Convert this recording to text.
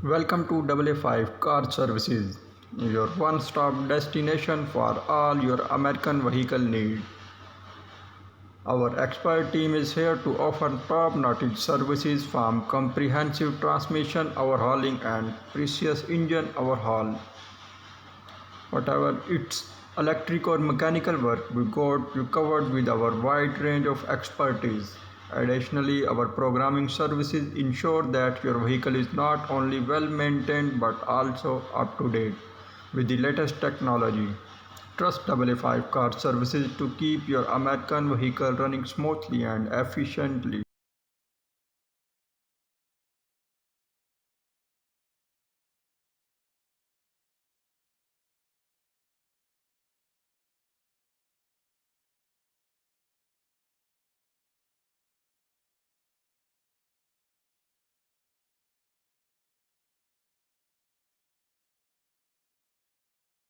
Welcome to AA5 Car Services, your one-stop destination for all your American vehicle needs. Our expert team is here to offer top-notch services from comprehensive transmission overhauling and precious engine overhaul. Whatever it's electric or mechanical work, we got you covered with our wide range of expertise. Additionally, our programming services ensure that your vehicle is not only well maintained but also up to date with the latest technology. Trust AA5 Car Services to keep your American vehicle running smoothly and efficiently.